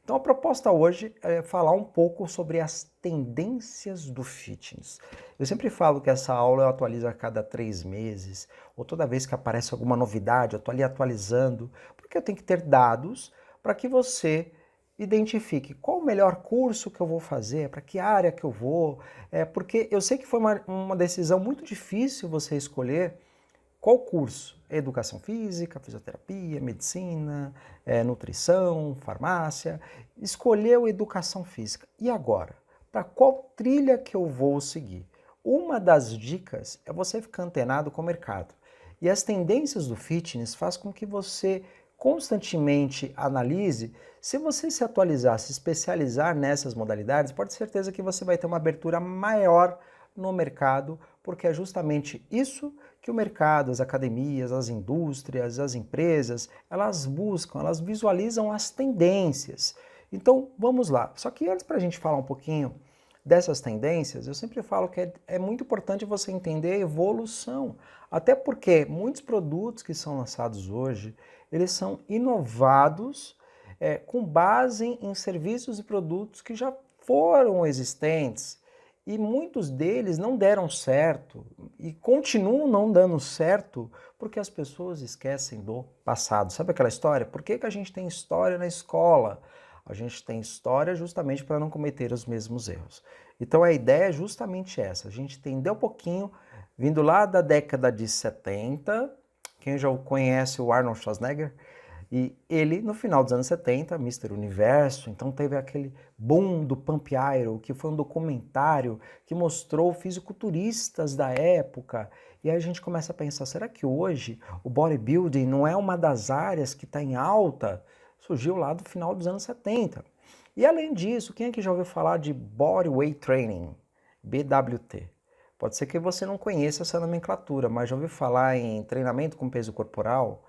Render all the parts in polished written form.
Então a proposta hoje é falar um pouco sobre as tendências do fitness. Eu sempre falo que essa aula eu atualizo a cada 3 meses, ou toda vez que aparece alguma novidade, eu estou ali atualizando, porque eu tenho que ter dados para que você identifique qual o melhor curso que eu vou fazer, para que área que eu vou, porque eu sei que foi uma decisão muito difícil você escolher qual curso? Educação física, fisioterapia, medicina, nutrição, farmácia. Escolheu educação física. E agora? Para qual trilha que eu vou seguir? Uma das dicas é você ficar antenado com o mercado. E as tendências do fitness faz com que você constantemente analise. Se você se atualizar, se especializar nessas modalidades, pode ter certeza que você vai ter uma abertura maior no mercado, porque é justamente isso que o mercado, as academias, as indústrias, as empresas, elas buscam, elas visualizam as tendências. Então, vamos lá. Só que antes para a gente falar um pouquinho dessas tendências, eu sempre falo que é muito importante você entender a evolução. Até porque muitos produtos que são lançados hoje, eles são inovados com base em serviços e produtos que já foram existentes. E muitos deles não deram certo e continuam não dando certo porque as pessoas esquecem do passado. Sabe aquela história? Por que a gente tem história na escola? A gente tem história justamente para não cometer os mesmos erros. Então a ideia é justamente essa, a gente entender um pouquinho, vindo lá da década de 70, quem já conhece o Arnold Schwarzenegger, e ele, no final dos anos 70, Mister Universo, então teve aquele boom do Pump Iron, que foi um documentário que mostrou fisiculturistas da época. E aí a gente começa a pensar, será que hoje o bodybuilding não é uma das áreas que está em alta? Surgiu lá do final dos anos 70. E além disso, quem é que já ouviu falar de Bodyweight Training, BWT? Pode ser que você não conheça essa nomenclatura, mas já ouviu falar em treinamento com peso corporal?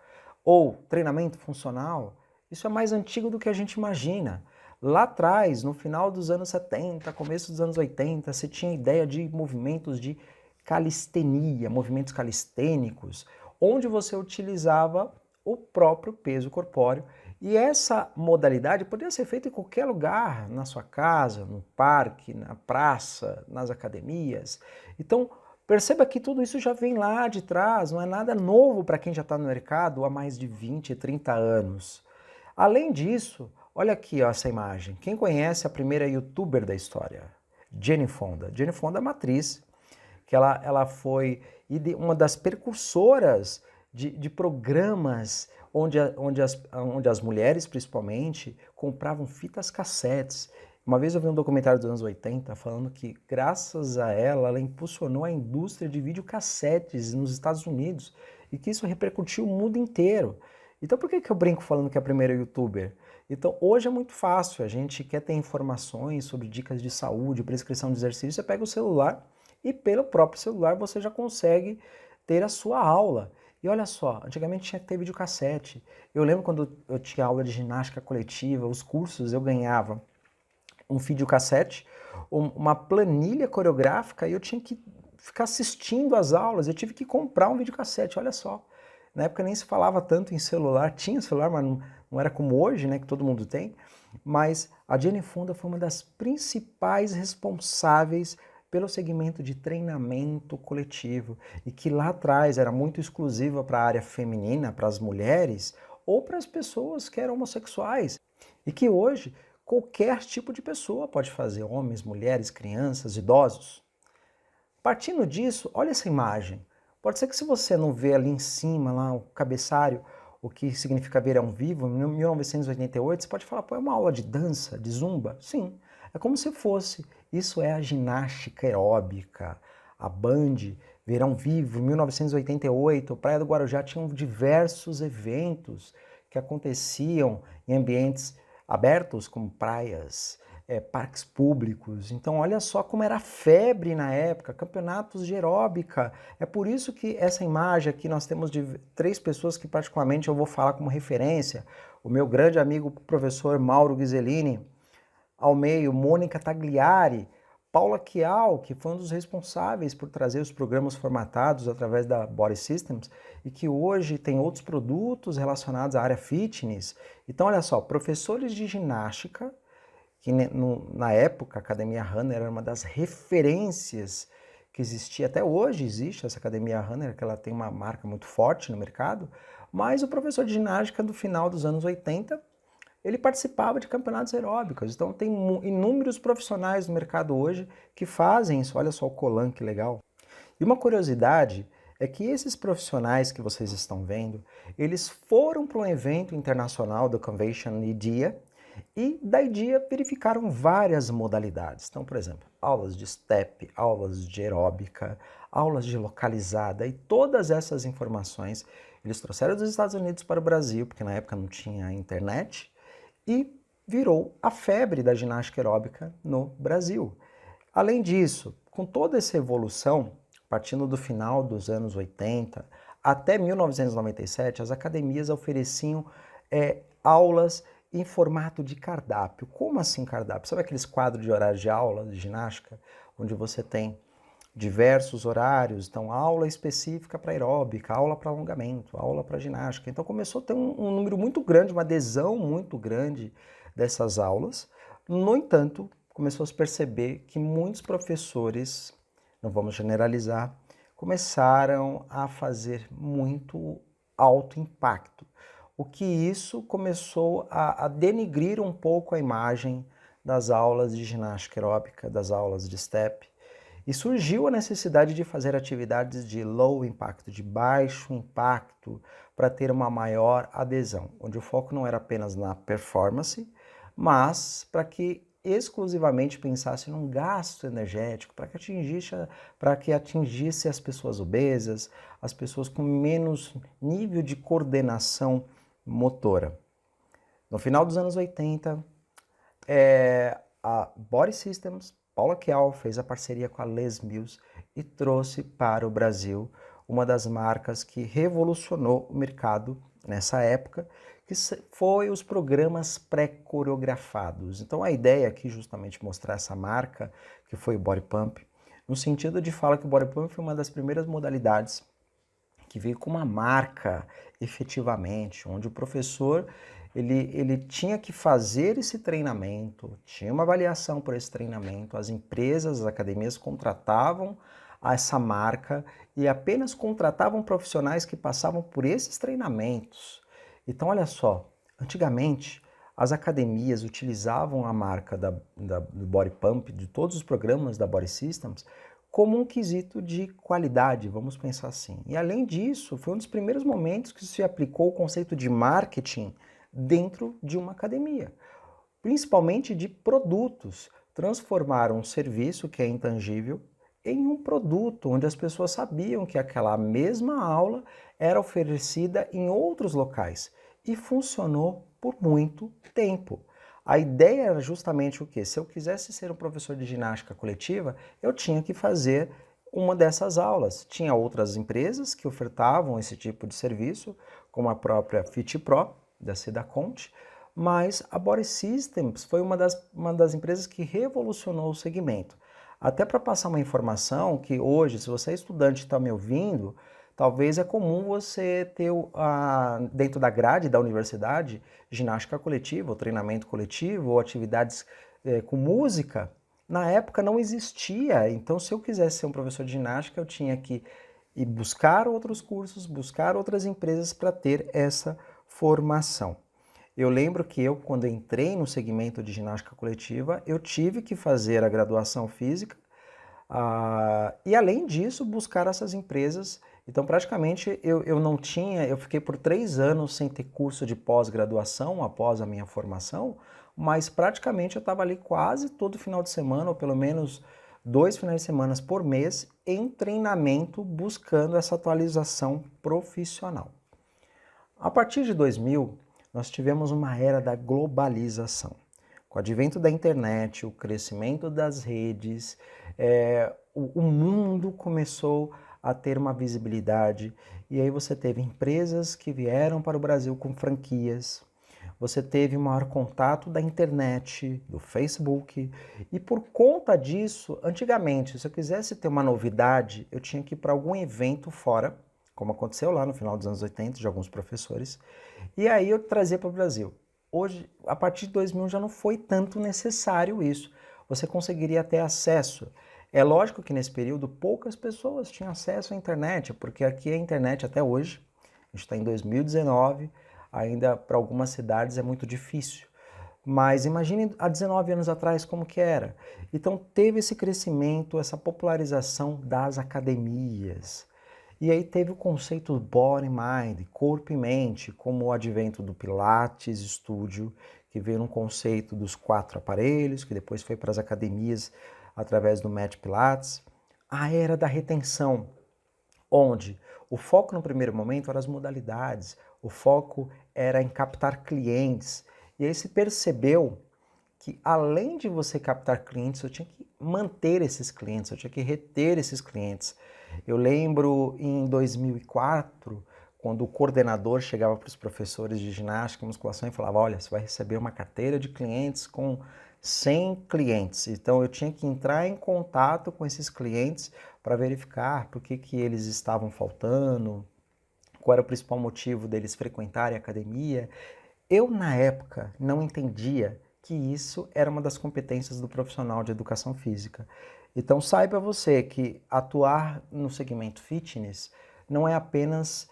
Ou treinamento funcional, isso é mais antigo do que a gente imagina. Lá atrás, no final dos anos 70, começo dos anos 80, você tinha ideia de movimentos de calistenia, movimentos calistênicos, onde você utilizava o próprio peso corpóreo. E essa modalidade poderia ser feita em qualquer lugar, na sua casa, no parque, na praça, nas academias. Então, perceba que tudo isso já vem lá de trás, não é nada novo para quem já está no mercado há mais de 20, 30 anos. Além disso, olha aqui ó, essa imagem. Quem conhece a primeira youtuber da história? Jane Fonda. Jane Fonda é uma atriz que ela foi uma das precursoras de programas onde as mulheres, principalmente, compravam fitas cassetes. Uma vez eu vi um documentário dos anos 80 falando que, graças a ela, ela impulsionou a indústria de videocassetes nos Estados Unidos e que isso repercutiu o mundo inteiro. Então por que eu brinco falando que é a primeira youtuber? Então hoje é muito fácil, a gente quer ter informações sobre dicas de saúde, prescrição de exercício, você pega o celular e pelo próprio celular você já consegue ter a sua aula. E olha só, antigamente tinha que ter videocassete. Eu lembro quando eu tinha aula de ginástica coletiva, os cursos eu ganhava um videocassete, uma planilha coreográfica e eu tinha que ficar assistindo às aulas, eu tive que comprar um videocassete, olha só. Na época nem se falava tanto em celular, tinha celular, mas não era como hoje, né, que todo mundo tem. Mas a Jane Fonda foi uma das principais responsáveis pelo segmento de treinamento coletivo e que lá atrás era muito exclusiva para a área feminina, para as mulheres ou para as pessoas que eram homossexuais e que hoje qualquer tipo de pessoa pode fazer, homens, mulheres, crianças, idosos. Partindo disso, olha essa imagem. Pode ser que se você não vê ali em cima, lá o cabeçário, o que significa verão vivo, em 1988, você pode falar, pô, é uma aula de dança, de zumba? Sim, é como se fosse. Isso é a ginástica aeróbica. A Band, Verão Vivo, em 1988, Praia do Guarujá tinham diversos eventos que aconteciam em ambientes abertos, como praias, parques públicos. Então olha só como era febre na época, campeonatos de aeróbica. É por isso que essa imagem aqui nós temos de 3 pessoas que particularmente eu vou falar como referência. O meu grande amigo professor Mauro Ghisellini, ao meio Mônica Tagliari, Paula Kial, que foi um dos responsáveis por trazer os programas formatados através da Body Systems e que hoje tem outros produtos relacionados à área fitness. Então, olha só, professores de ginástica, que na época a Academia Runner era uma das referências que existia, até hoje existe essa Academia Runner, que ela tem uma marca muito forte no mercado, mas o professor de ginástica do final dos anos 80 ele participava de campeonatos aeróbicos. Então tem inúmeros profissionais no mercado hoje que fazem isso. Olha só o Colan, que legal. E uma curiosidade é que esses profissionais que vocês estão vendo, eles foram para um evento internacional do Convention IDEA e da IDEA verificaram várias modalidades. Então, por exemplo, aulas de step, aulas de aeróbica, aulas de localizada e todas essas informações eles trouxeram dos Estados Unidos para o Brasil, porque na época não tinha internet, e virou a febre da ginástica aeróbica no Brasil. Além disso, com toda essa evolução, partindo do final dos anos 80 até 1997, as academias ofereciam aulas em formato de cardápio. Como assim cardápio? Sabe aqueles quadros de horário de aula de ginástica, onde você tem diversos horários, então aula específica para aeróbica, aula para alongamento, aula para ginástica. Então começou a ter um número muito grande, uma adesão muito grande dessas aulas. No entanto, começou a se perceber que muitos professores, não vamos generalizar, começaram a fazer muito alto impacto. O que isso começou a denigrir um pouco a imagem das aulas de ginástica aeróbica, das aulas de step, e surgiu a necessidade de fazer atividades de low impacto, de baixo impacto, para ter uma maior adesão, onde o foco não era apenas na performance, mas para que exclusivamente pensasse num gasto energético, para que atingisse as pessoas obesas, as pessoas com menos nível de coordenação motora. No final dos anos 80, a Body Systems, Paula Kial, fez a parceria com a Les Mills e trouxe para o Brasil uma das marcas que revolucionou o mercado nessa época, que foi os programas pré-coreografados. Então a ideia aqui justamente mostrar essa marca, que foi o Body Pump, no sentido de falar que o Body Pump foi uma das primeiras modalidades que veio com uma marca efetivamente, onde o professor ele tinha que fazer esse treinamento, tinha uma avaliação por esse treinamento, as empresas, as academias contratavam essa marca e apenas contratavam profissionais que passavam por esses treinamentos. Então, olha só, antigamente as academias utilizavam a marca do Body Pump, de todos os programas da Body Systems, como um quesito de qualidade, vamos pensar assim. E além disso, foi um dos primeiros momentos que se aplicou o conceito de marketing dentro de uma academia, principalmente de produtos. Transformaram um serviço que é intangível em um produto onde as pessoas sabiam que aquela mesma aula era oferecida em outros locais e funcionou por muito tempo. A ideia era justamente o quê? Se eu quisesse ser um professor de ginástica coletiva, eu tinha que fazer uma dessas aulas. Tinha outras empresas que ofertavam esse tipo de serviço, como a própria FitPro, da Sedaconte, mas a Body Systems foi uma das empresas que revolucionou o segmento. Até para passar uma informação que hoje, se você é estudante e está me ouvindo, talvez é comum você ter dentro da grade da universidade ginástica coletiva, ou treinamento coletivo, ou atividades com música. Na época não existia, então se eu quisesse ser um professor de ginástica, eu tinha que ir buscar outros cursos, buscar outras empresas para ter essa formação. Eu lembro que quando entrei no segmento de ginástica coletiva, eu tive que fazer a graduação física e, além disso, buscar essas empresas. Então, praticamente, eu fiquei por 3 anos sem ter curso de pós-graduação após a minha formação, mas praticamente eu estava ali quase todo final de semana, ou pelo menos 2 finais de semana por mês, em treinamento, buscando essa atualização profissional. A partir de 2000, nós tivemos uma era da globalização. Com o advento da internet, o crescimento das redes, o mundo começou a ter uma visibilidade e aí você teve empresas que vieram para o Brasil com franquias, você teve maior contato da internet, do Facebook, e por conta disso, antigamente, se eu quisesse ter uma novidade, eu tinha que ir para algum evento fora, como aconteceu lá no final dos anos 80, de alguns professores, e aí eu trazia para o Brasil. Hoje, a partir de 2000 já não foi tanto necessário isso. Você conseguiria ter acesso. É lógico que nesse período poucas pessoas tinham acesso à internet, porque aqui a internet até hoje, a gente está em 2019, ainda para algumas cidades é muito difícil. Mas imagine há 19 anos atrás como que era. Então teve esse crescimento, essa popularização das academias. E aí teve o conceito body mind, corpo e mente, como o advento do Pilates Studio, que veio no conceito dos 4 aparelhos, que depois foi para as academias através do Mat Pilates. A era da retenção, onde o foco no primeiro momento eram as modalidades, o foco era em captar clientes. E aí se percebeu que além de você captar clientes, eu tinha que manter esses clientes, eu tinha que reter esses clientes. Eu lembro em 2004, quando o coordenador chegava para os professores de ginástica e musculação e falava, olha, você vai receber uma carteira de clientes com 100 clientes. Então eu tinha que entrar em contato com esses clientes para verificar por que eles estavam faltando, qual era o principal motivo deles frequentarem a academia. Eu, na época, não entendia que isso era uma das competências do profissional de educação física. Então, saiba você que atuar no segmento fitness não é apenas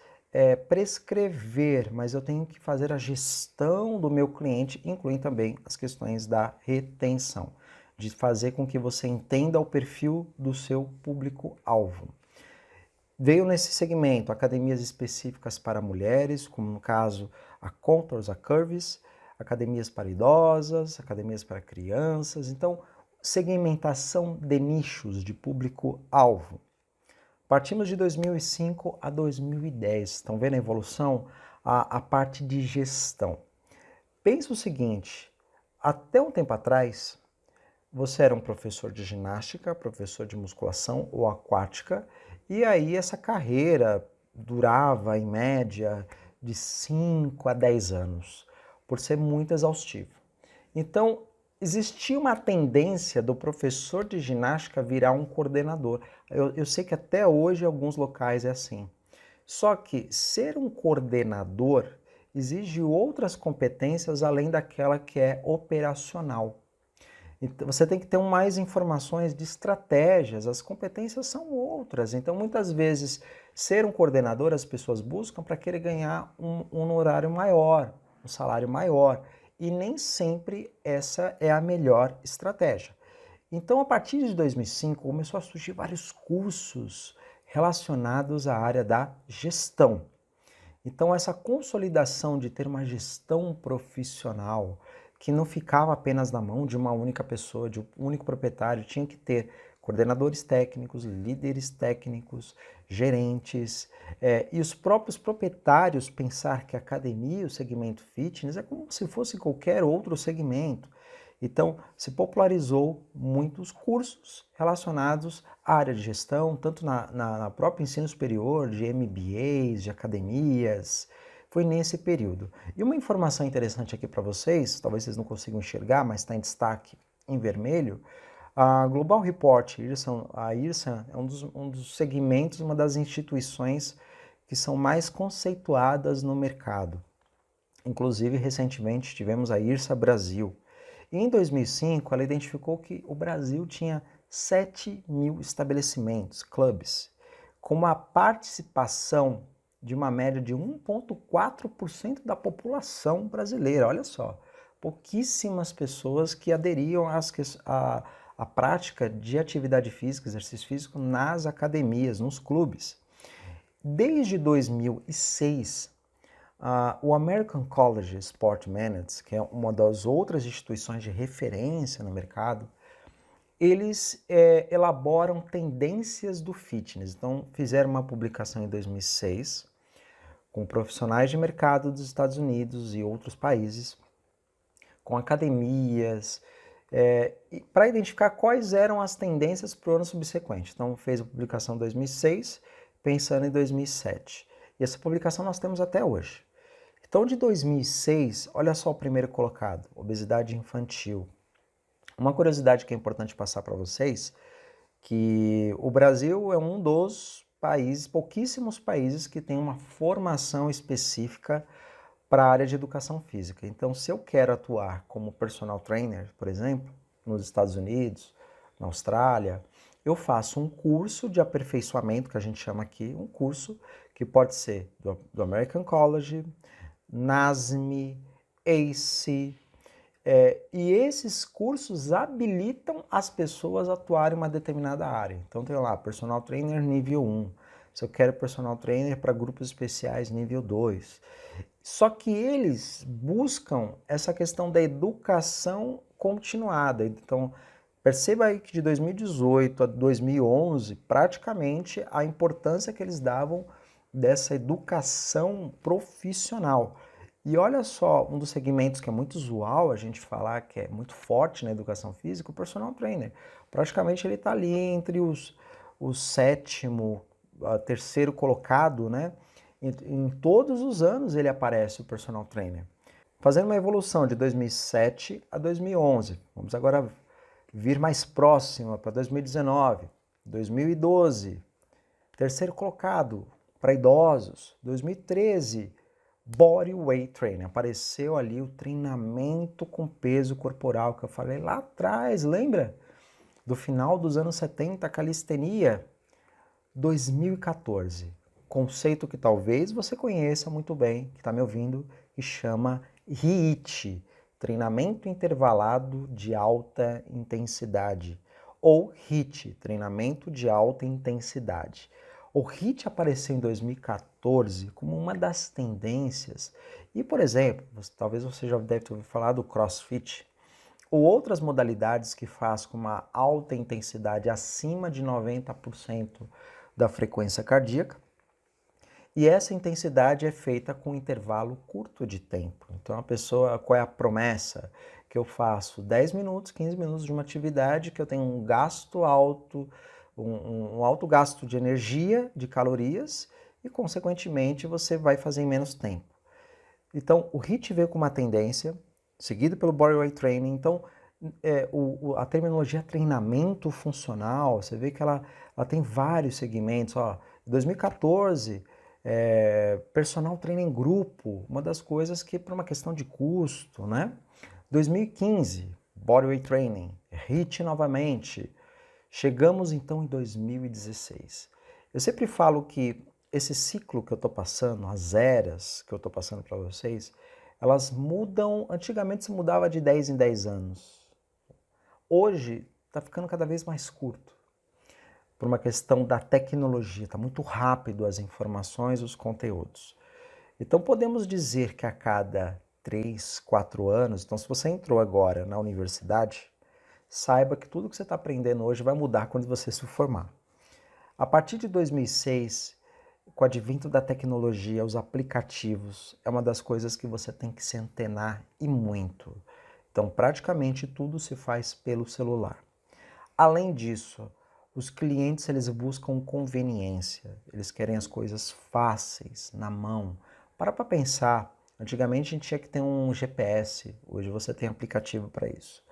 prescrever, mas eu tenho que fazer a gestão do meu cliente, incluindo também as questões da retenção, de fazer com que você entenda o perfil do seu público-alvo. Veio nesse segmento academias específicas para mulheres, como no caso a Contours, a Curves, academias para idosas, academias para crianças. Então, segmentação de nichos de público-alvo. Partimos de 2005 a 2010. Estão vendo a evolução? A parte de gestão. Pensa o seguinte, até um tempo atrás, você era um professor de ginástica, professor de musculação ou aquática, e aí essa carreira durava, em média, de 5 a 10 anos, por ser muito exaustivo. Então, existia uma tendência do professor de ginástica virar um coordenador. Eu sei que até hoje em alguns locais é assim. Só que ser um coordenador exige outras competências além daquela que é operacional. Então, você tem que ter mais informações de estratégias, as competências são outras. Então, muitas vezes, ser um coordenador, as pessoas buscam para querer ganhar um honorário maior, um salário maior. E nem sempre essa é a melhor estratégia. Então, a partir de 2005, começou a surgir vários cursos relacionados à área da gestão. Então, essa consolidação de ter uma gestão profissional, que não ficava apenas na mão de uma única pessoa, de um único proprietário, tinha que ter coordenadores técnicos, líderes técnicos, gerentes, e os próprios proprietários pensar que a academia, o segmento fitness, é como se fosse qualquer outro segmento. Então, se popularizou muitos cursos relacionados à área de gestão, tanto na própria ensino superior, de MBAs, de academias, foi nesse período. E uma informação interessante aqui para vocês, talvez vocês não consigam enxergar, mas está em destaque em vermelho, a Global Report, a IRSA é um dos segmentos, uma das instituições que são mais conceituadas no mercado. Inclusive, recentemente tivemos a IRSA Brasil. E em 2005, ela identificou que o Brasil tinha 7.000 estabelecimentos, clubes, com uma participação de uma média de 1,4% da população brasileira. Olha só, pouquíssimas pessoas que aderiam à prática de atividade física, exercício físico nas academias, nos clubes. Desde 2006, o American College Sport Management, que é uma das outras instituições de referência no mercado, eles elaboram tendências do fitness. Então, fizeram uma publicação em 2006 com profissionais de mercado dos Estados Unidos e outros países, com academias, para identificar quais eram as tendências para o ano subsequente. Então, fez a publicação em 2006, pensando em 2007. E essa publicação nós temos até hoje. Então, de 2006, olha só o primeiro colocado, obesidade infantil. Uma curiosidade que é importante passar para vocês, que o Brasil é um dos países, pouquíssimos países que tem uma formação específica para a área de educação física. Então, se eu quero atuar como personal trainer, por exemplo, nos Estados Unidos, na Austrália, eu faço um curso de aperfeiçoamento, que a gente chama aqui, um curso que pode ser do American College, NASM, ACE, e esses cursos habilitam as pessoas a atuarem em uma determinada área. Então tem lá, personal trainer nível 1, se eu quero personal trainer para grupos especiais nível 2. Só que eles buscam essa questão da educação continuada. Então, perceba aí que de 2018 a 2011, praticamente a importância que eles davam dessa educação profissional. E olha só, um dos segmentos que é muito usual a gente falar, que é muito forte na educação física, o personal trainer. Praticamente ele está ali entre o sétimo, terceiro colocado, né? Em todos os anos ele aparece o personal trainer. Fazendo uma evolução de 2007 a 2011. Vamos agora vir mais próxima para 2019, 2012. Terceiro colocado para idosos, 2013. Body Weight Training. Apareceu ali o treinamento com peso corporal que eu falei lá atrás, lembra? Do final dos anos 70, calistenia. 2014. Conceito que talvez você conheça muito bem, que está me ouvindo, que chama HIIT, treinamento intervalado de alta intensidade, ou HIIT, treinamento de alta intensidade. O HIIT apareceu em 2014 como uma das tendências, e por exemplo, talvez você já deve ter ouvido falar do CrossFit, ou outras modalidades que faz com uma alta intensidade acima de 90% da frequência cardíaca, e essa intensidade é feita com um intervalo curto de tempo. Então a pessoa, qual é a promessa? Que eu faço 10 minutos, 15 minutos de uma atividade que eu tenho um gasto alto, um alto gasto de energia, de calorias, e consequentemente você vai fazer em menos tempo. Então o HIIT veio com uma tendência, seguido pelo Bodyweight Training. Então a terminologia treinamento funcional, você vê que ela tem vários segmentos. Ó, 2014, personal training grupo, uma das coisas que por uma questão de custo, né? 2015, Bodyweight Training, HIIT novamente. Chegamos então em 2016. Eu sempre falo que esse ciclo que eu estou passando, as eras que eu estou passando para vocês, elas mudam, antigamente se mudava de 10 em 10 anos. Hoje está ficando cada vez mais curto, por uma questão da tecnologia, está muito rápido as informações, os conteúdos. Então podemos dizer que a cada 3, 4 anos, então se você entrou agora na universidade, saiba que tudo que você está aprendendo hoje vai mudar quando você se formar. A partir de 2006, com o advento da tecnologia, os aplicativos, é uma das coisas que você tem que se antenar e muito. Então, praticamente tudo se faz pelo celular. Além disso, os clientes eles buscam conveniência, eles querem as coisas fáceis, na mão. Para pensar, antigamente a gente tinha que ter um GPS, hoje você tem aplicativo para isso.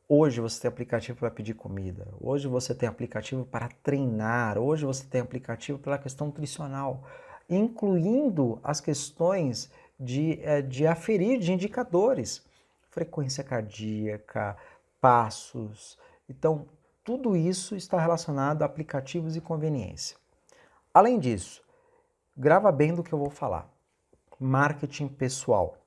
Hoje você tem aplicativo para pedir comida, hoje você tem aplicativo para treinar, hoje você tem aplicativo pela questão nutricional, incluindo as questões de aferir de indicadores, frequência cardíaca, passos. Então, tudo isso está relacionado a aplicativos e conveniência. Além disso, grava bem do que eu vou falar. Marketing pessoal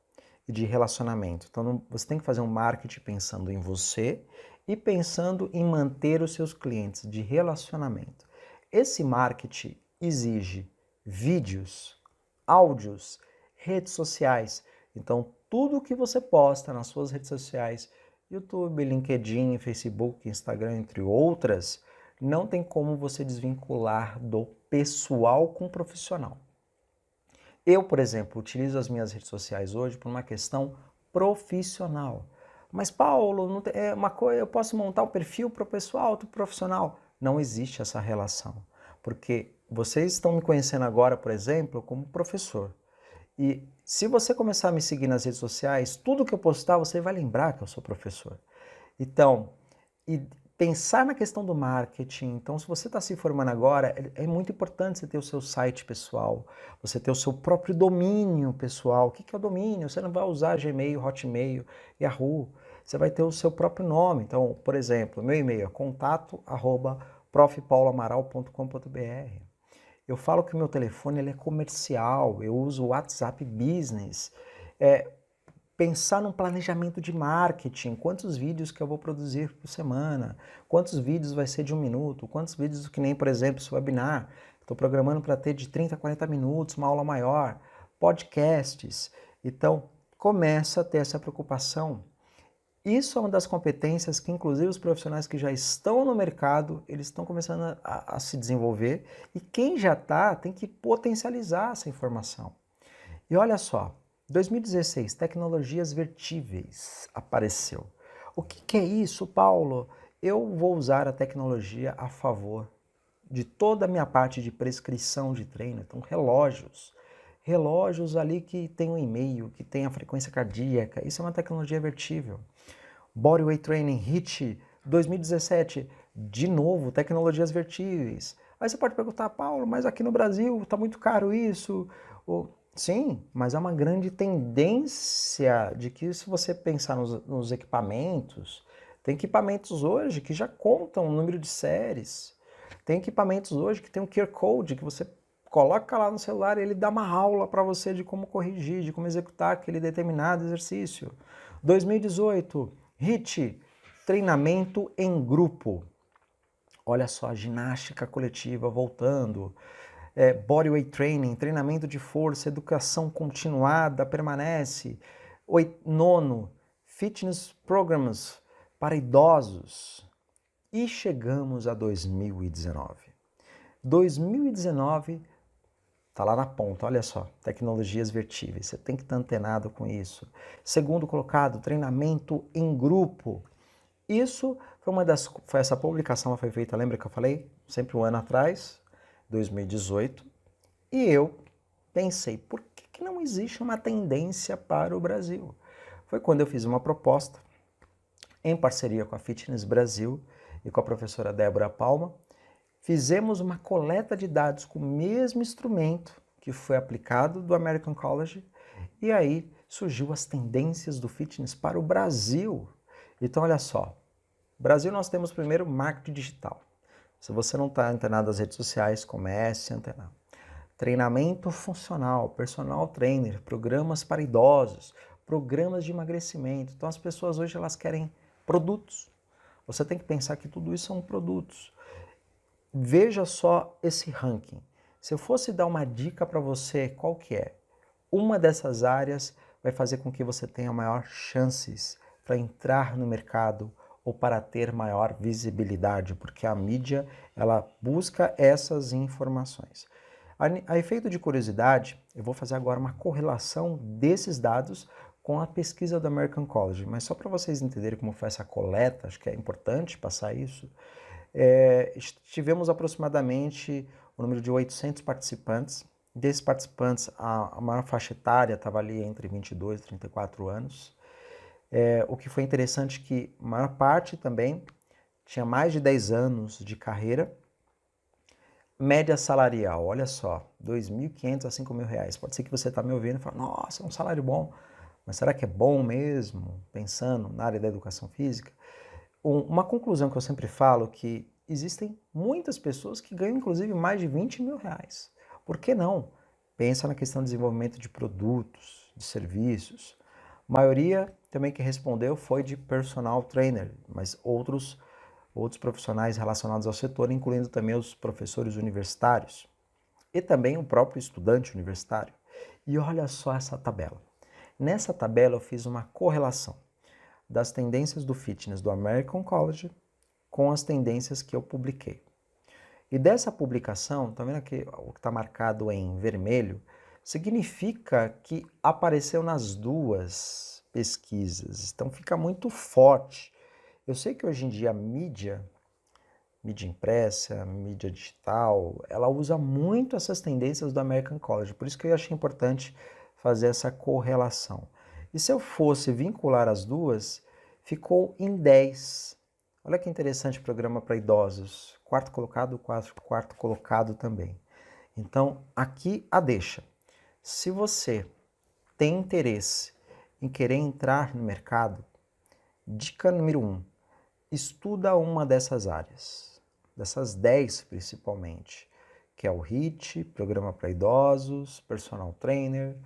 e de relacionamento. Então você tem que fazer um marketing pensando em você e pensando em manter os seus clientes de relacionamento. Esse marketing exige vídeos, áudios, redes sociais. Então tudo que você posta nas suas redes sociais, YouTube, LinkedIn, Facebook, Instagram, entre outras, não tem como você desvincular do pessoal com o profissional. Eu, por exemplo, utilizo as minhas redes sociais hoje por uma questão profissional. Mas, Paulo, é uma coisa, eu posso montar um perfil para o pessoal, para o profissional. Não existe essa relação. Porque vocês estão me conhecendo agora, por exemplo, como professor. E Se você começar a me seguir nas redes sociais, tudo que eu postar, você vai lembrar que eu sou professor. Então, e pensar na questão do marketing. Então, se você está se formando agora, é muito importante você ter o seu site pessoal, você ter o seu próprio domínio pessoal. O que é o domínio? Você não vai usar Gmail, Hotmail, Yahoo. Você vai ter o seu próprio nome. Então, por exemplo, meu e-mail é contato@profpaulamaral.com.br. Eu falo que o meu telefone ele é comercial, eu uso o WhatsApp Business. Pensar num planejamento de marketing, quantos vídeos que eu vou produzir por semana, quantos vídeos vai ser de 1 minuto, quantos vídeos que nem, por exemplo, esse webinar, estou programando para ter de 30 a 40 minutos, uma aula maior, podcasts. Então, começa a ter essa preocupação. Isso é uma das competências que, inclusive, os profissionais que já estão no mercado, eles estão começando a se desenvolver, e quem já está tem que potencializar essa informação. E olha só, 2016, tecnologias vertíveis apareceu. O que é isso, Paulo? Eu vou usar a tecnologia a favor de toda a minha parte de prescrição de treino. Então, relógios. Relógios ali que tem um e-mail, que tem a frequência cardíaca. Isso é uma tecnologia vertível. Bodyweight Training, HIIT, 2017, de novo, tecnologias vertíveis. Aí você pode perguntar, Paulo, mas aqui no Brasil está muito caro isso. Sim, mas é uma grande tendência de que, se você pensar nos equipamentos, tem equipamentos hoje que já contam o número de séries. Tem equipamentos hoje que tem um QR Code que você coloca lá no celular e ele dá uma aula para você de como corrigir, de como executar aquele determinado exercício. 2018, HIIT, treinamento em grupo. Olha só, ginástica coletiva voltando. Bodyweight Training, treinamento de força, educação continuada, permanece. Nono, Fitness Programs para idosos. E chegamos a 2019. 2019 está lá na ponta, olha só, tecnologias vertíveis, você tem que estar antenado com isso. Segundo colocado, treinamento em grupo. Isso foi essa publicação foi feita, lembra que eu falei? Sempre um ano atrás, 2018, e eu pensei, por que não existe uma tendência para o Brasil? Foi quando eu fiz uma proposta, em parceria com a Fitness Brasil e com a professora Débora Palma, fizemos uma coleta de dados com o mesmo instrumento que foi aplicado do American College, e aí surgiu as tendências do fitness para o Brasil. Então, olha só, Brasil nós temos primeiro marketing digital. Se você não está antenado nas redes sociais, comece a antenar. Treinamento funcional, personal trainer, programas para idosos, programas de emagrecimento. Então as pessoas hoje elas querem produtos. Você tem que pensar que tudo isso são produtos. Veja só esse ranking. Se eu fosse dar uma dica para você, qual que é? Uma dessas áreas vai fazer com que você tenha maior chances para entrar no mercado ou para ter maior visibilidade, porque a mídia ela busca essas informações. A efeito de curiosidade, eu vou fazer agora uma correlação desses dados com a pesquisa do American College, mas só para vocês entenderem como foi essa coleta, acho que é importante passar isso. Tivemos aproximadamente o número de 800 participantes. Desses participantes, a maior faixa etária estava ali entre 22 e 34 anos. O que foi interessante é que a maior parte também tinha mais de 10 anos de carreira. Média salarial, olha só, R$ 2.500 a R$ 5.000. Pode ser que você está me ouvindo e fale, nossa, é um salário bom. Mas será que é bom mesmo, pensando na área da educação física? Uma conclusão que eu sempre falo é que existem muitas pessoas que ganham, inclusive, mais de R$ 20.000. Por que não? Pensa na questão de desenvolvimento de produtos, de serviços. A maioria também que respondeu foi de personal trainer, mas outros profissionais relacionados ao setor, incluindo também os professores universitários e também o próprio estudante universitário. E olha só essa tabela. Nessa tabela eu fiz uma correlação das tendências do fitness do American College com as tendências que eu publiquei. E dessa publicação, tá vendo aqui o que está marcado em vermelho, significa que apareceu nas duas pesquisas, então fica muito forte. Eu sei que hoje em dia a mídia impressa, mídia digital, ela usa muito essas tendências do American College, por isso que eu achei importante fazer essa correlação. E se eu fosse vincular as duas, ficou em 10. Olha que interessante o programa para idosos. Quarto colocado, quarto colocado também. Então, aqui a deixa. Se você tem interesse em querer entrar no mercado, dica número 1, estuda uma dessas áreas, dessas 10 principalmente, que é o HIIT, Programa para Idosos, Personal Trainer,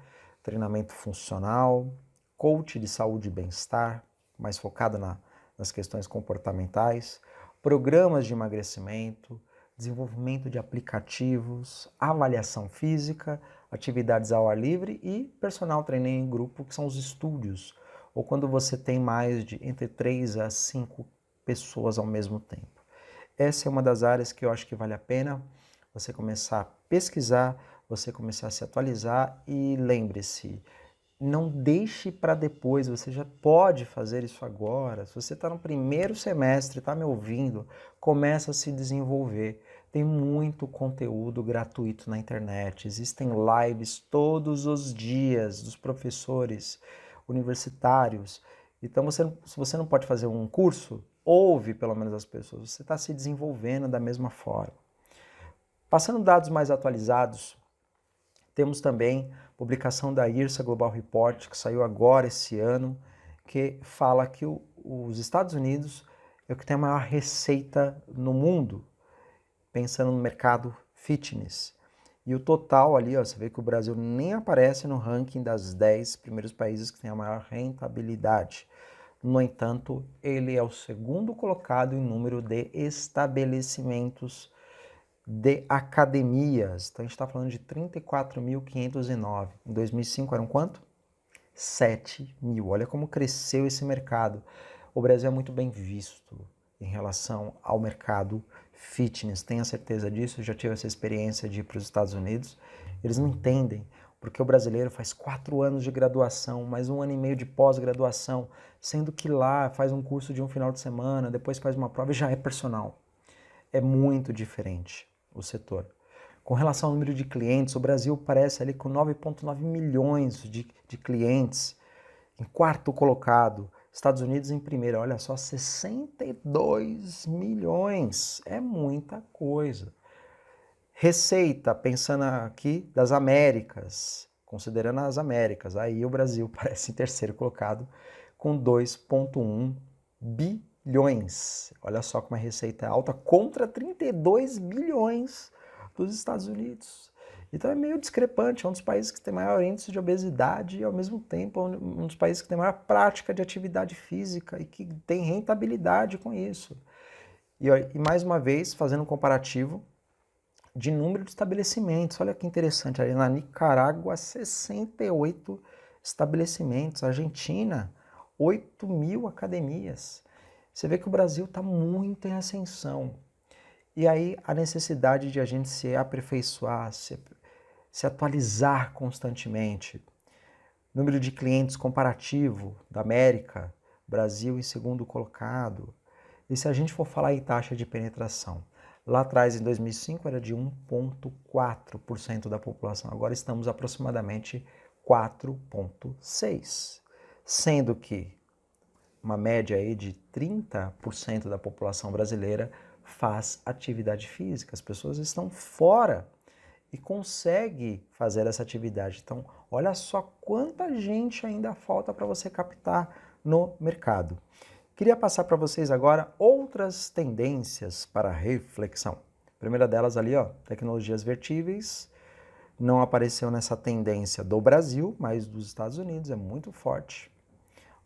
Treinamento Funcional, Coach de Saúde e Bem-Estar, mais focado nas questões comportamentais, programas de emagrecimento, desenvolvimento de aplicativos, avaliação física, atividades ao ar livre e personal training em grupo, que são os estúdios, ou quando você tem mais de entre 3 a 5 pessoas ao mesmo tempo. Essa é uma das áreas que eu acho que vale a pena você começar a pesquisar, você começar a se atualizar e lembre-se, não deixe para depois, você já pode fazer isso agora. Se você está no primeiro semestre, está me ouvindo, começa a se desenvolver. Tem muito conteúdo gratuito na internet, existem lives todos os dias dos professores universitários. Então, se você não pode fazer um curso, ouve pelo menos as pessoas, você está se desenvolvendo da mesma forma. Passando dados mais atualizados, temos também publicação da IRSA Global Report, que saiu agora esse ano, que fala que os Estados Unidos é o que tem a maior receita no mundo, pensando no mercado fitness. E o total ali, ó, você vê que o Brasil nem aparece no ranking das 10 primeiros países que tem a maior rentabilidade. No entanto, ele é o segundo colocado em número de estabelecimentos de academias. Então a gente está falando de 34.509. Em 2005 eram quanto? 7 mil. Olha como cresceu esse mercado. O Brasil é muito bem visto em relação ao mercado fitness. Tenha certeza disso. Eu já tive essa experiência de ir para os Estados Unidos. Eles não entendem, porque o brasileiro faz 4 anos de graduação, mais 1 ano e meio de pós-graduação, sendo que lá faz um curso de um final de semana, depois faz uma prova e já é personal. É muito diferente o setor. Com relação ao número de clientes, o Brasil aparece ali com 9,9 milhões de clientes, em quarto colocado. Estados Unidos em primeiro, olha só, 62 milhões. É muita coisa. Receita, pensando aqui das Américas, considerando as Américas, aí o Brasil aparece em terceiro colocado com 2,1 bilhões. Olha só como a receita é alta contra 32 bilhões dos Estados Unidos. Então é meio discrepante, é um dos países que tem maior índice de obesidade e ao mesmo tempo um dos países que tem maior prática de atividade física e que tem rentabilidade com isso. E mais uma vez, fazendo um comparativo de número de estabelecimentos. Olha que interessante, ali na Nicarágua, 68 estabelecimentos, Argentina, 8 mil academias. Você vê que o Brasil está muito em ascensão. E aí a necessidade de a gente se aperfeiçoar, se atualizar constantemente. Número de clientes comparativo da América, Brasil em segundo colocado. E se a gente for falar em taxa de penetração, lá atrás, em 2005, era de 1,4% da população. Agora estamos aproximadamente 4,6%. Sendo que uma média aí de 30% da população brasileira faz atividade física. As pessoas estão fora e conseguem fazer essa atividade. Então, olha só quanta gente ainda falta para você captar no mercado. Queria passar para vocês agora outras tendências para reflexão. A primeira delas ali, ó, tecnologias vertíveis. Não apareceu nessa tendência do Brasil, mas dos Estados Unidos, é muito forte.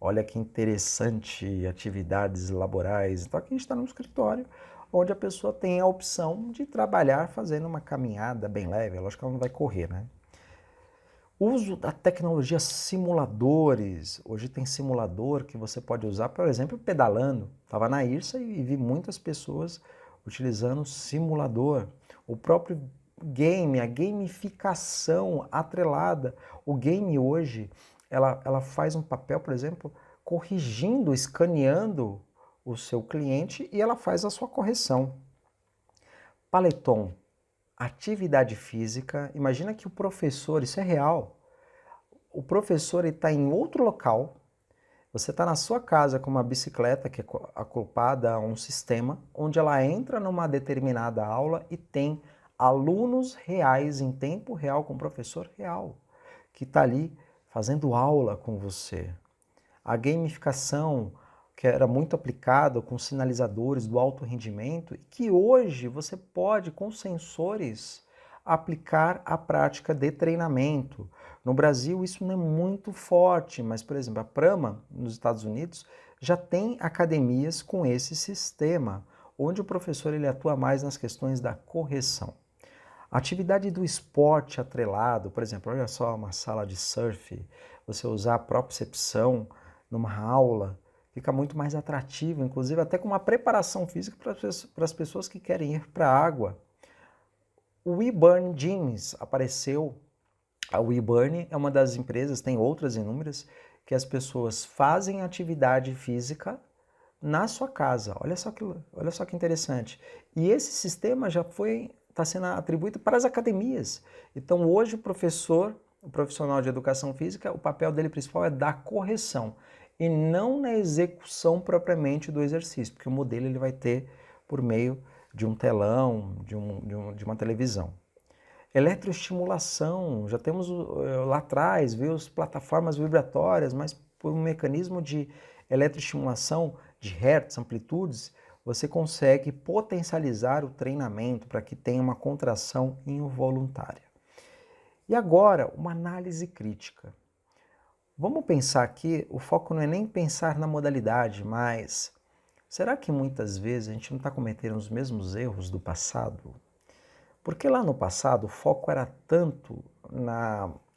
Olha que interessante, atividades laborais. Então aqui a gente está num escritório onde a pessoa tem a opção de trabalhar fazendo uma caminhada bem leve. Lógico que ela não vai correr, né? Uso da tecnologia simuladores. Hoje tem simulador que você pode usar, por exemplo, pedalando. Estava na IRSA e vi muitas pessoas utilizando simulador. O próprio game, a gamificação atrelada. O game hoje, ela faz um papel, por exemplo, corrigindo, escaneando o seu cliente e ela faz a sua correção. Peloton. Atividade física, imagina que o professor, isso é real, o professor está em outro local, você está na sua casa com uma bicicleta que é acoplada a um sistema, onde ela entra numa determinada aula e tem alunos reais em tempo real com o professor real, que está ali fazendo aula com você. A gamificação, que era muito aplicada com sinalizadores do alto rendimento, e que hoje você pode, com sensores, aplicar a prática de treinamento. No Brasil isso não é muito forte, mas, por exemplo, a Prama, nos Estados Unidos, já tem academias com esse sistema, onde o professor ele atua mais nas questões da correção. A atividade do esporte atrelado, por exemplo, olha só uma sala de surf, você usar a propriocepção numa aula, fica muito mais atrativo, inclusive até com uma preparação física para as pessoas que querem ir para a água. O WeBurn Gyms apareceu. A WeBurn é uma das empresas, tem outras inúmeras, que as pessoas fazem atividade física na sua casa. Olha só que interessante. E esse sistema já está sendo atribuído para as academias. Então hoje o professor, o profissional de educação física, o papel dele principal é dar correção e não na execução propriamente do exercício, porque o modelo ele vai ter por meio de um telão, de uma televisão. Eletroestimulação, já temos lá atrás, viu, as plataformas vibratórias, mas por um mecanismo de eletroestimulação de hertz, amplitudes, você consegue potencializar o treinamento para que tenha uma contração involuntária. E agora, uma análise crítica. Vamos pensar aqui, o foco não é nem pensar na modalidade, mas será que muitas vezes a gente não está cometendo os mesmos erros do passado? Porque lá no passado o foco era tanto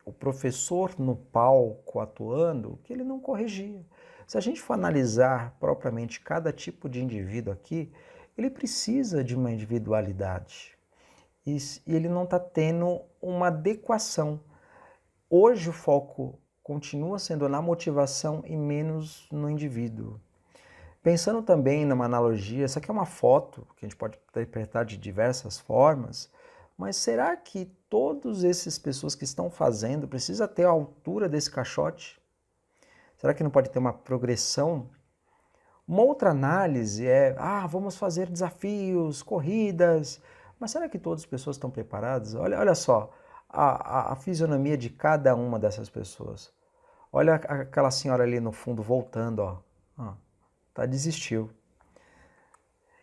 o professor no palco atuando que ele não corrigia. Se a gente for analisar propriamente cada tipo de indivíduo aqui, ele precisa de uma individualidade e ele não está tendo uma adequação. Hoje o foco continua sendo na motivação e menos no indivíduo. Pensando também numa analogia, essa aqui é uma foto que a gente pode interpretar de diversas formas, mas será que todas essas pessoas que estão fazendo precisam ter a altura desse caixote? Será que não pode ter uma progressão? Uma outra análise é, vamos fazer desafios, corridas, mas será que todas as pessoas estão preparadas? Olha só a fisionomia de cada uma dessas pessoas. Olha aquela senhora ali no fundo voltando, desistiu.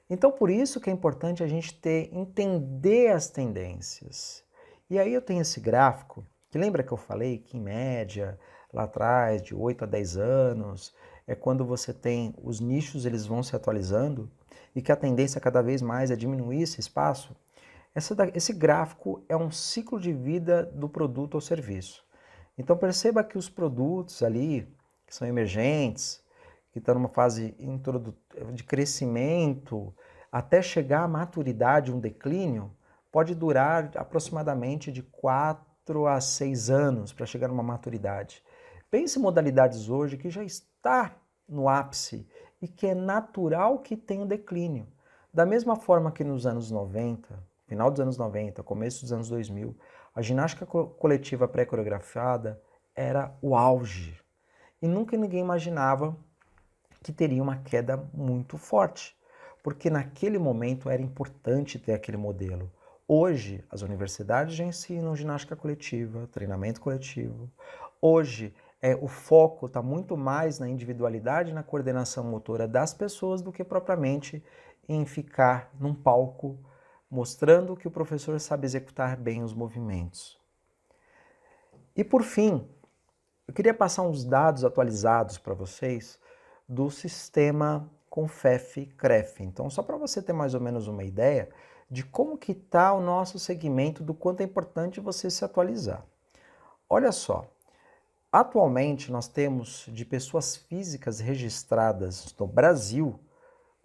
Então, por isso que é importante a gente entender as tendências. E aí eu tenho esse gráfico, que lembra que eu falei que em média, lá atrás, de 8 a 10 anos, é quando você tem os nichos, eles vão se atualizando, e que a tendência cada vez mais é diminuir esse espaço. Esse gráfico é um ciclo de vida do produto ou serviço. Então perceba que os produtos ali, que são emergentes, que estão numa fase de crescimento, até chegar à maturidade, um declínio, pode durar aproximadamente de 4 a 6 anos para chegar numa maturidade. Pense em modalidades hoje que já está no ápice e que é natural que tenha um declínio. Da mesma forma que nos anos 90, final dos anos 90, começo dos anos 2000, a ginástica coletiva pré-coreografada era o auge. E nunca ninguém imaginava que teria uma queda muito forte, porque naquele momento era importante ter aquele modelo. Hoje, as universidades já ensinam ginástica coletiva, treinamento coletivo. Hoje, o foco está muito mais na individualidade e na coordenação motora das pessoas do que propriamente em ficar num palco mostrando que o professor sabe executar bem os movimentos. E por fim, eu queria passar uns dados atualizados para vocês do sistema CONFEF-CREF. Então, só para você ter mais ou menos uma ideia de como que está o nosso segmento, do quanto é importante você se atualizar. Olha só, atualmente nós temos de pessoas físicas registradas no Brasil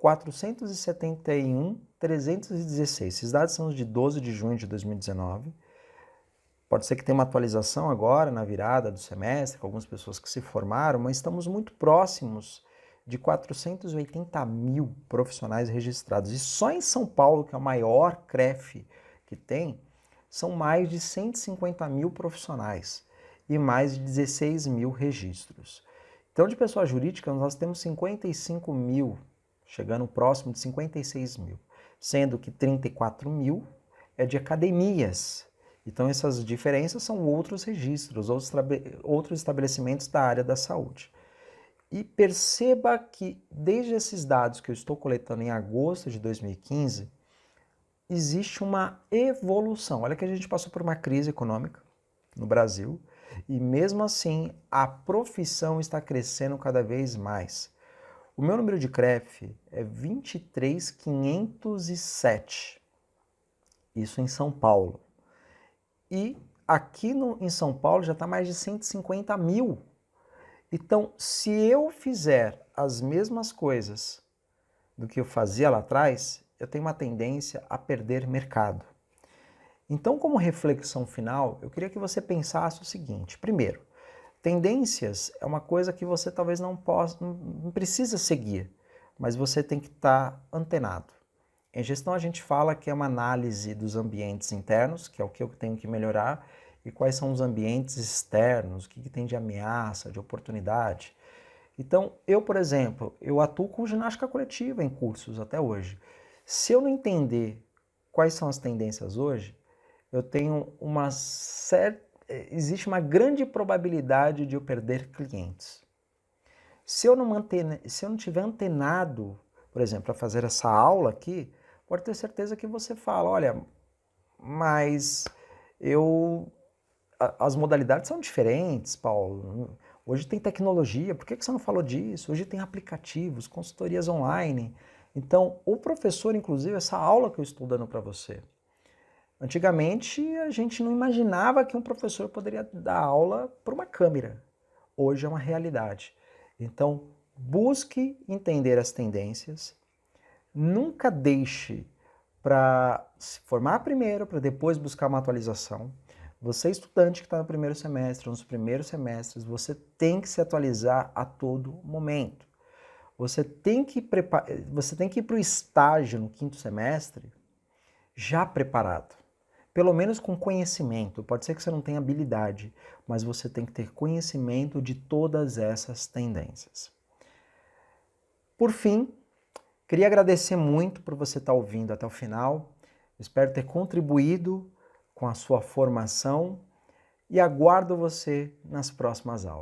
471.316. Esses dados são os de 12 de junho de 2019. Pode ser que tenha uma atualização agora, na virada do semestre, com algumas pessoas que se formaram, mas estamos muito próximos de 480 mil profissionais registrados. E só em São Paulo, que é o maior CREF que tem, são mais de 150 mil profissionais. e mais de 16 mil registros. Então, de pessoa jurídica, nós temos 55 mil, chegando próximo de 56 mil, sendo que 34 mil é de academias. Então, essas diferenças são outros registros, outros estabelecimentos da área da saúde. E perceba que, desde esses dados que eu estou coletando em agosto de 2015, existe uma evolução. Olha que a gente passou por uma crise econômica no Brasil e, mesmo assim, a profissão está crescendo cada vez mais. O meu número de CREF é 23.507, isso em São Paulo. E aqui em São Paulo já está mais de 150 mil. Então, se eu fizer as mesmas coisas do que eu fazia lá atrás, eu tenho uma tendência a perder mercado. Então, como reflexão final, eu queria que você pensasse o seguinte. Primeiro, tendências é uma coisa que você talvez não precisa seguir, mas você tem que estar antenado. Em gestão a gente fala que é uma análise dos ambientes internos, que é o que eu tenho que melhorar, e quais são os ambientes externos, o que tem de ameaça, de oportunidade. Então, eu, por exemplo, eu atuo com ginástica coletiva em cursos até hoje. Se eu não entender quais são as tendências hoje, eu tenho existe uma grande probabilidade de eu perder clientes. Se eu não tiver antenado, por exemplo, para fazer essa aula aqui, pode ter certeza que você fala, olha, mas as modalidades são diferentes, Paulo. Hoje tem tecnologia, por que você não falou disso? Hoje tem aplicativos, consultorias online. Então, o professor, inclusive, essa aula que eu estou dando para você, antigamente a gente não imaginava que um professor poderia dar aula por uma câmera. Hoje é uma realidade. Então, busque entender as tendências, nunca deixe para se formar primeiro, para depois buscar uma atualização. Você, estudante que está no primeiro semestre, nos primeiros semestres, você tem que se atualizar a todo momento. Você tem que ir para o estágio no quinto semestre já preparado. Pelo menos com conhecimento. Pode ser que você não tenha habilidade, mas você tem que ter conhecimento de todas essas tendências. Por fim, queria agradecer muito por você estar ouvindo até o final. Espero ter contribuído com a sua formação e aguardo você nas próximas aulas.